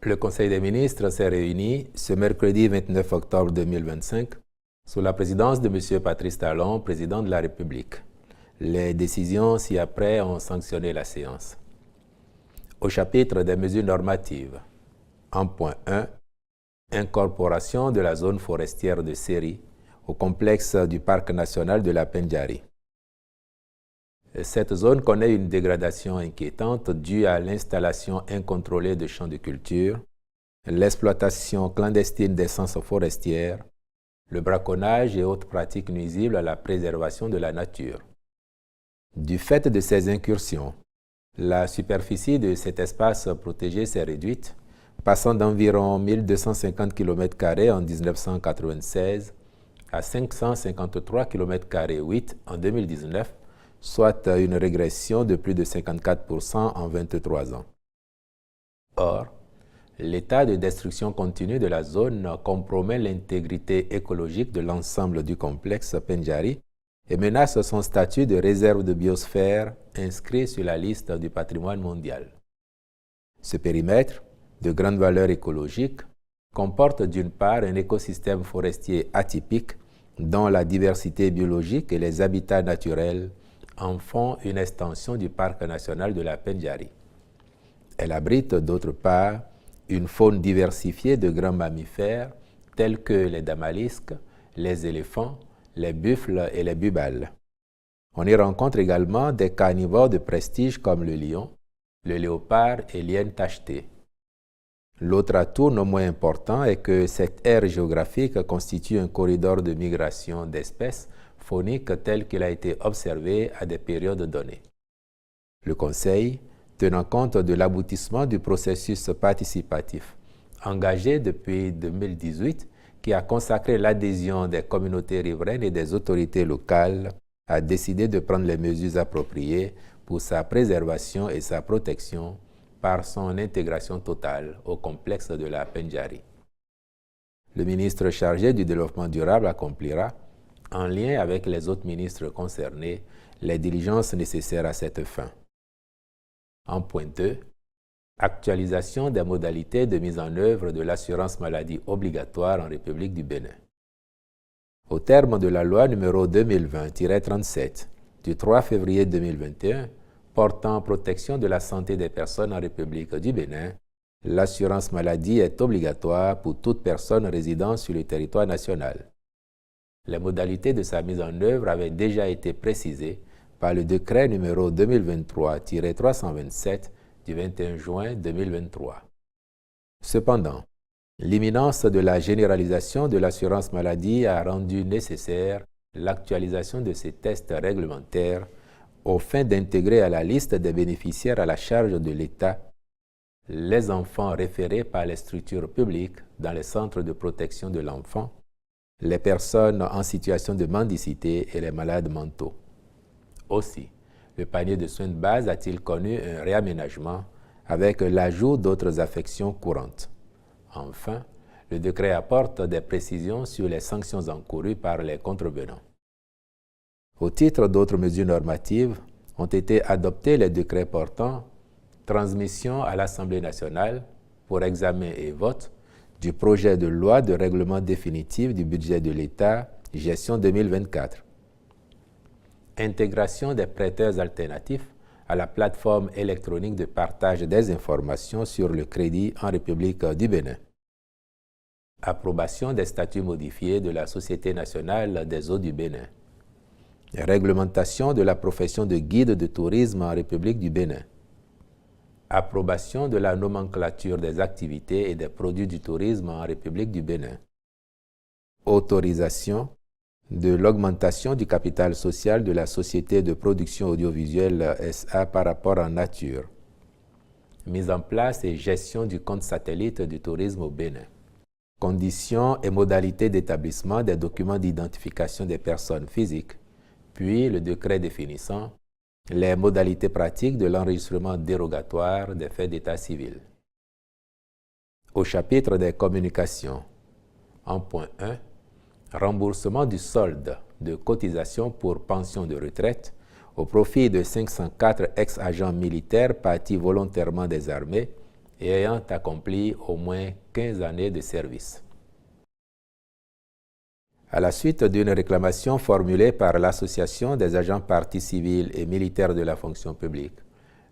Le Conseil des ministres s'est réuni ce mercredi 29 octobre 2025 sous la présidence de M. Patrice Talon, président de la République. Les décisions ci-après ont sanctionné la séance. Au chapitre des mesures normatives, en point 1, incorporation de la zone forestière de Séri au complexe du Parc national de la Pendjari. Cette zone connaît une dégradation inquiétante due à l'installation incontrôlée de champs de culture, l'exploitation clandestine d'essences forestières, le braconnage et autres pratiques nuisibles à la préservation de la nature. Du fait de ces incursions, la superficie de cet espace protégé s'est réduite, passant d'environ 1250 km² en 1996 à 553 km² en 2019, soit une régression de plus de 54% en 23 ans. Or, l'état de destruction continue de la zone compromet l'intégrité écologique de l'ensemble du complexe Pendjari et menace son statut de réserve de biosphère inscrit sur la liste du patrimoine mondial. Ce périmètre, de grande valeur écologique, comporte d'une part un écosystème forestier atypique dont la diversité biologique et les habitats naturels en font une extension du parc national de la Pendjari. Elle abrite d'autre part une faune diversifiée de grands mammifères tels que les damalisques, les éléphants, les buffles et les bubales. On y rencontre également des carnivores de prestige comme le lion, le léopard et l'hyène tachetée. L'autre atout non moins important est que cette aire géographique constitue un corridor de migration d'espèces fauniques tel qu'il a été observé à des périodes données. Le Conseil, tenant compte de l'aboutissement du processus participatif engagé depuis 2018, qui a consacré l'adhésion des communautés riveraines et des autorités locales, a décidé de prendre les mesures appropriées pour sa préservation et sa protection par son intégration totale au complexe de la Pendjari. Le ministre chargé du développement durable accomplira, en lien avec les autres ministres concernés, les diligences nécessaires à cette fin. En point 2, actualisation des modalités de mise en œuvre de l'assurance maladie obligatoire en République du Bénin. Au terme de la loi numéro 2020-37 du 3 février 2021 portant protection de la santé des personnes en République du Bénin, l'assurance maladie est obligatoire pour toute personne résidant sur le territoire national. Les modalités de sa mise en œuvre avaient déjà été précisées par le décret numéro 2023-327 du 21 juin 2023. Cependant, l'imminence de la généralisation de l'assurance maladie a rendu nécessaire l'actualisation de ces tests réglementaires aux fins d'intégrer à la liste des bénéficiaires à la charge de l'État les enfants référés par les structures publiques dans les centres de protection de l'enfant, les personnes en situation de mendicité et les malades mentaux. Aussi, le panier de soins de base a-t-il connu un réaménagement avec l'ajout d'autres affections courantes. Enfin, le décret apporte des précisions sur les sanctions encourues par les contrevenants. Au titre d'autres mesures normatives, ont été adoptés les décrets portant transmission à l'Assemblée nationale pour examen et vote du projet de loi de règlement définitif du budget de l'État, gestion 2024. Intégration des prêteurs alternatifs à la plateforme électronique de partage des informations sur le crédit en République du Bénin. Approbation des statuts modifiés de la Société nationale des eaux du Bénin. Réglementation de la profession de guide de tourisme en République du Bénin. Approbation de la nomenclature des activités et des produits du tourisme en République du Bénin. Autorisation de l'augmentation du capital social de la Société de production audiovisuelle SA par rapport en nature. Mise en place et gestion du compte satellite du tourisme au Bénin. Conditions et modalités d'établissement des documents d'identification des personnes physiques, puis le décret définissant les modalités pratiques de l'enregistrement dérogatoire des faits d'état civil. Au chapitre des communications, en point 1, remboursement du solde de cotisation pour pension de retraite au profit de 504 ex-agents militaires partis volontairement des armées et ayant accompli au moins 15 années de service. À la suite d'une réclamation formulée par l'Association des agents partis civils et militaires de la fonction publique,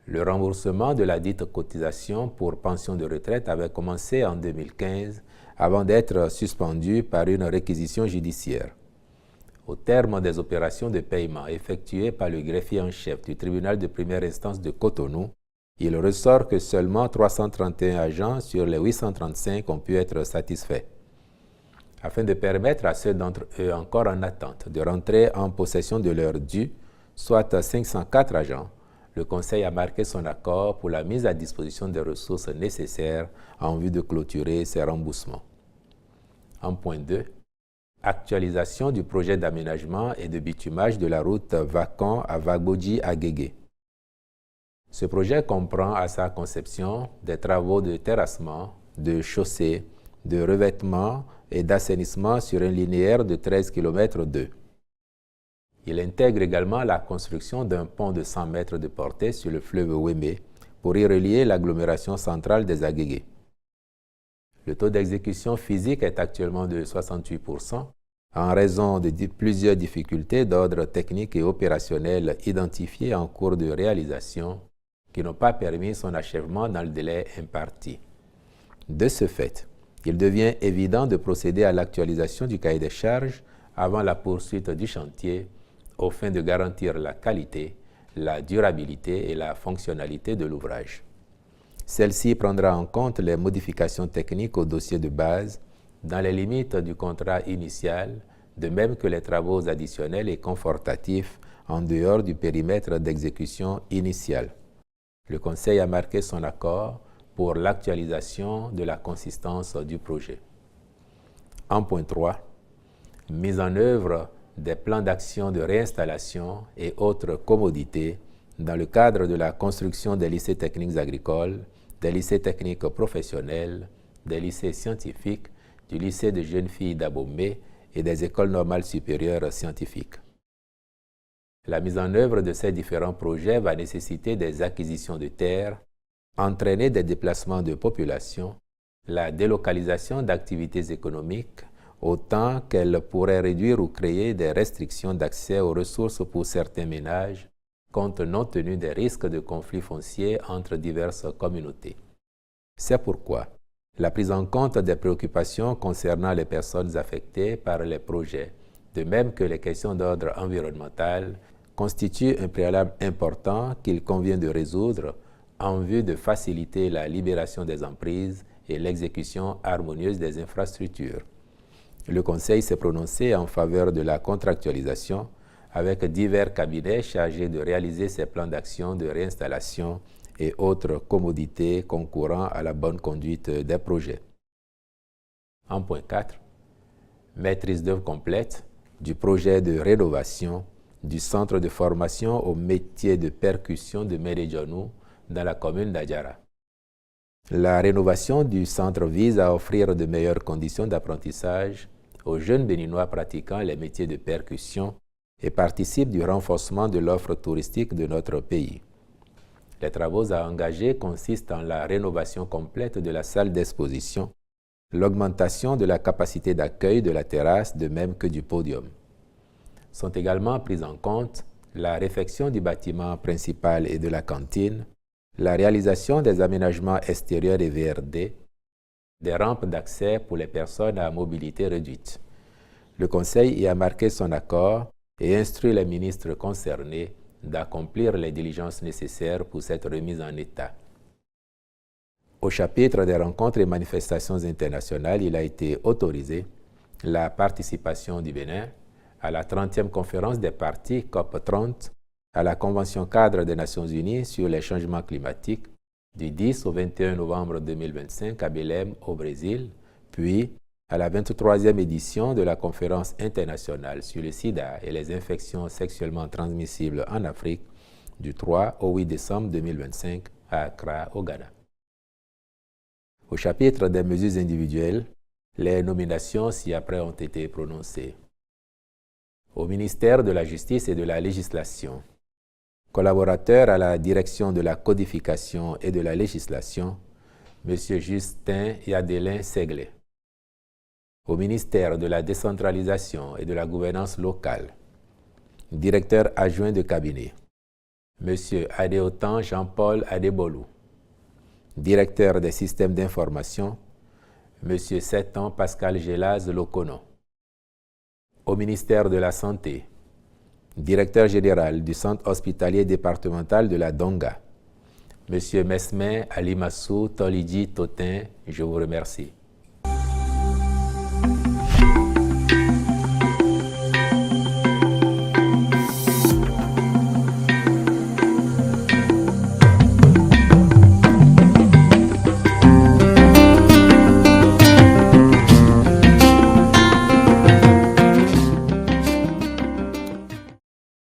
le remboursement de la dite cotisation pour pension de retraite avait commencé en 2015 avant d'être suspendu par une réquisition judiciaire. Au terme des opérations de paiement effectuées par le greffier en chef du tribunal de première instance de Cotonou, il ressort que seulement 331 agents sur les 835 ont pu être satisfaits. Afin de permettre à ceux d'entre eux encore en attente de rentrer en possession de leurs dû, soit 504 agents, le Conseil a marqué son accord pour la mise à disposition des ressources nécessaires en vue de clôturer ces remboursements. En point 2, actualisation du projet d'aménagement et de bitumage de la route Vakon à Vagboji-Agégué. Ce projet comprend à sa conception des travaux de terrassement, de chaussée, de revêtement et d'assainissement sur un linéaire de 13 km 2. Il intègre également la construction d'un pont de 100 mètres de portée sur le fleuve Wémé pour y relier l'agglomération centrale des Agégués. Le taux d'exécution physique est actuellement de 68% en raison de plusieurs difficultés d'ordre technique et opérationnel identifiées en cours de réalisation qui n'ont pas permis son achèvement dans le délai imparti. De ce fait, il devient évident de procéder à l'actualisation du cahier des charges avant la poursuite du chantier aux fins de garantir la qualité, la durabilité et la fonctionnalité de l'ouvrage. Celle-ci prendra en compte les modifications techniques au dossier de base dans les limites du contrat initial, de même que les travaux additionnels et confortatifs en dehors du périmètre d'exécution initial. Le Conseil a marqué son accord pour l'actualisation de la consistance du projet. En point 3, mise en œuvre des plans d'action de réinstallation et autres commodités dans le cadre de la construction des lycées techniques agricoles, des lycées techniques professionnels, des lycées scientifiques, du lycée de jeunes filles d'Abomey et des écoles normales supérieures scientifiques. La mise en œuvre de ces différents projets va nécessiter des acquisitions de terres, entraîner des déplacements de population, la délocalisation d'activités économiques, autant qu'elle pourrait réduire ou créer des restrictions d'accès aux ressources pour certains ménages, compte tenu des risques de conflits fonciers entre diverses communautés. C'est pourquoi la prise en compte des préoccupations concernant les personnes affectées par les projets, de même que les questions d'ordre environnemental, constitue un préalable important qu'il convient de résoudre en vue de faciliter la libération des emprises et l'exécution harmonieuse des infrastructures. Le Conseil s'est prononcé en faveur de la contractualisation avec divers cabinets chargés de réaliser ces plans d'action de réinstallation et autres commodités concourant à la bonne conduite des projets. En point 4, maîtrise d'œuvre complète du projet de rénovation du centre de formation au métier de percussion de Médédionou dans la commune d'Adjara. La rénovation du centre vise à offrir de meilleures conditions d'apprentissage aux jeunes Béninois pratiquant les métiers de percussion et participe du renforcement de l'offre touristique de notre pays. Les travaux à engager consistent en la rénovation complète de la salle d'exposition, l'augmentation de la capacité d'accueil de la terrasse de même que du podium. Sont également prises en compte la réfection du bâtiment principal et de la cantine, la réalisation des aménagements extérieurs et VRD, des rampes d'accès pour les personnes à mobilité réduite. Le Conseil y a marqué son accord et instruit les ministres concernés d'accomplir les diligences nécessaires pour cette remise en état. Au chapitre des rencontres et manifestations internationales, il a été autorisé la participation du Bénin à la 30e conférence des parties COP30, à la Convention cadre des Nations Unies sur les changements climatiques du 10 au 21 novembre 2025 à Belém, au Brésil, puis à la 23e édition de la Conférence internationale sur le sida et les infections sexuellement transmissibles en Afrique du 3 au 8 décembre 2025 à Accra, au Ghana. Au chapitre des mesures individuelles, les nominations ci-après ont été prononcées. Au ministère de la Justice et de la Législation, collaborateur à la direction de la codification et de la législation, M. Justin Yadelin Seglé. Au ministère de la décentralisation et de la gouvernance locale, directeur adjoint de cabinet, M. Adéotan Jean-Paul Adebolou. Directeur des systèmes d'information, M. Seton Pascal Gelaz Lokono. Au ministère de la Santé, directeur général du centre hospitalier départemental de la Donga, M. Mesme Alimassou Tolidji Totin, je vous remercie.